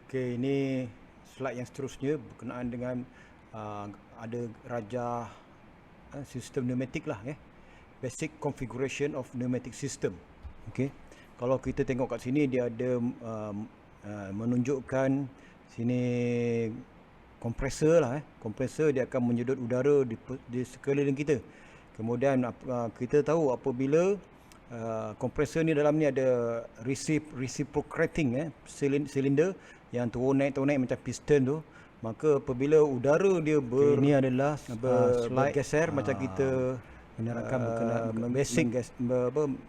Okey, ini slide yang seterusnya berkenaan dengan ada rajah sistem pneumatik lah, basic configuration of pneumatic system. Okey, kalau kita tengok kat sini dia ada menunjukkan sini kompresor lah, kompresor dia akan menyedot udara di sekeliling kita. Kemudian kita tahu apabila kompresor ni dalam ni ada reciprocating silinder yang turun naik macam piston tu, maka apabila udara dia ini adalah bergeser macam kita menerangkan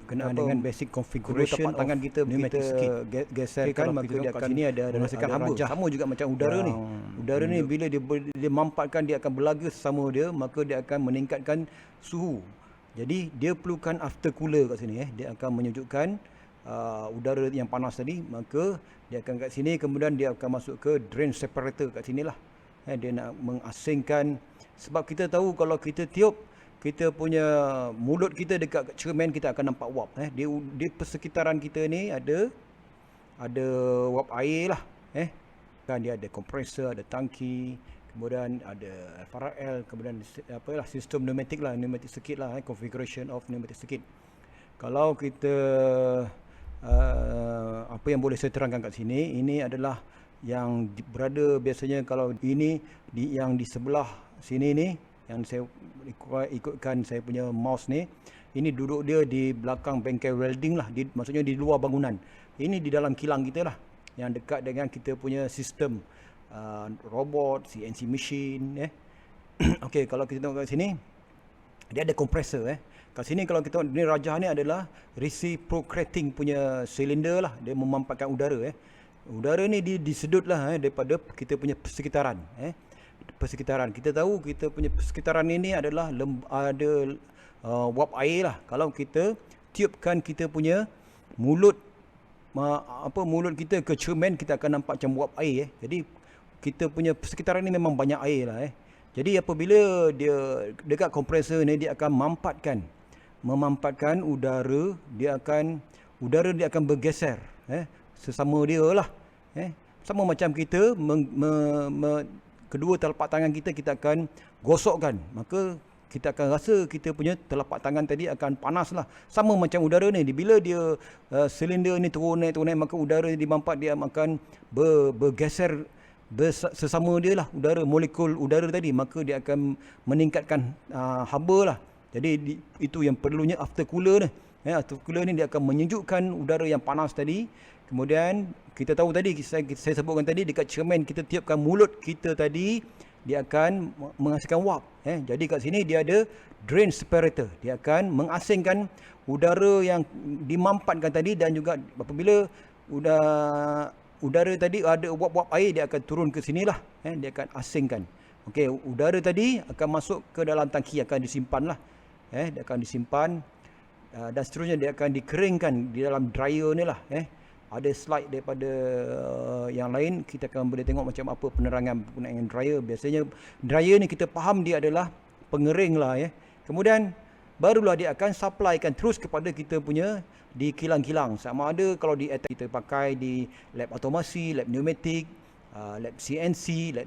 berkenaan dengan basic configuration tapak tangan kita geserkan, maka dia akan sini ada menghasilkan haba. Sama juga macam udara ni. Udara ni bila dia mampatkan, dia akan berlaga sesama dia, maka dia akan meningkatkan suhu. Jadi dia perlukan aftercooler kat sini, dia akan menyejukkan udara yang panas tadi, maka dia akan kat sini, kemudian dia akan masuk ke drain separator kat sinilah. Dia nak mengasingkan, sebab kita tahu kalau kita tiup, kita punya mulut kita dekat cermin, kita akan nampak wap. Di persekitaran kita ni ada wap air lah. Kan dia ada kompresor, ada tangki, kemudian ada FRL, kemudian sistem pneumatik lah, pneumatic circuit lah, configuration of pneumatic circuit. Kalau kita apa yang boleh saya terangkan kat sini, ini adalah yang berada biasanya, kalau ini yang di sebelah sini ni, yang saya ikutkan saya punya mouse ni, ini duduk dia di belakang bengkel welding lah, maksudnya di luar bangunan. Ini di dalam kilang kita lah, yang dekat dengan kita punya sistem robot, CNC machine. Okey, kalau kita tengok kat sini, dia ada kompresor. Kat sini kalau kita tengok, ni rajah ni adalah reciprocating punya silinder lah, dia memampatkan udara. Udara ni disedut lah daripada kita punya persekitaran. Persekitaran, kita tahu kita punya persekitaran ini adalah ada wap air lah. Kalau kita tiupkan kita punya mulut mulut kita ke cermin, kita akan nampak macam wap air. Jadi kita punya persekitaran ni memang banyak air lah. Jadi apabila dia dekat kompresor ni, dia akan memampatkan udara, udara dia akan bergeser sesama dia lah. Sama macam kita kedua telapak tangan kita akan gosokkan, maka kita akan rasa kita punya telapak tangan tadi akan panas lah. Sama macam udara ni, bila dia silinder ni turun naik, maka udara dimampat, dia akan bergeser sesama dia lah, molekul udara tadi, maka dia akan meningkatkan haba lah. Jadi itu yang perlunya aftercooler ni. Aftercooler ni dia akan menyejukkan udara yang panas tadi. Kemudian kita tahu tadi, saya sebutkan tadi, dekat cermin kita tiupkan mulut kita tadi, dia akan menghasilkan wap. Jadi kat sini dia ada drain separator, dia akan mengasingkan udara yang dimampatkan tadi, dan juga apabila udara tadi ada wap-wap air, dia akan turun ke sinilah, dia akan asingkan. Okey, udara tadi akan masuk ke dalam tangki, akan disimpan lah. Dia akan disimpan, dan seterusnya dia akan dikeringkan di dalam dryer ni lah. Ada slide daripada yang lain, kita akan boleh tengok macam apa penerangan penggunaan dryer. Biasanya dryer ni kita faham dia adalah pengering lah. Kemudian barulah dia akan supplykan terus kepada kita punya di kilang-kilang. Sama ada kalau di kita pakai di lab automasi, lab pneumatik, lab CNC, lab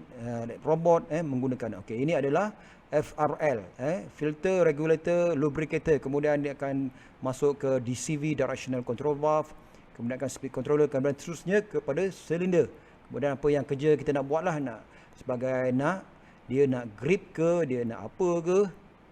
robot, menggunakan. Okey, ini adalah FRL, filter regulator lubricator. Kemudian dia akan masuk ke DCV, directional control valve, kemudian akan speed controller, kemudian terusnya kepada silinder. Kemudian apa yang kerja kita nak buat lah, dia nak grip ke, dia nak apa ke,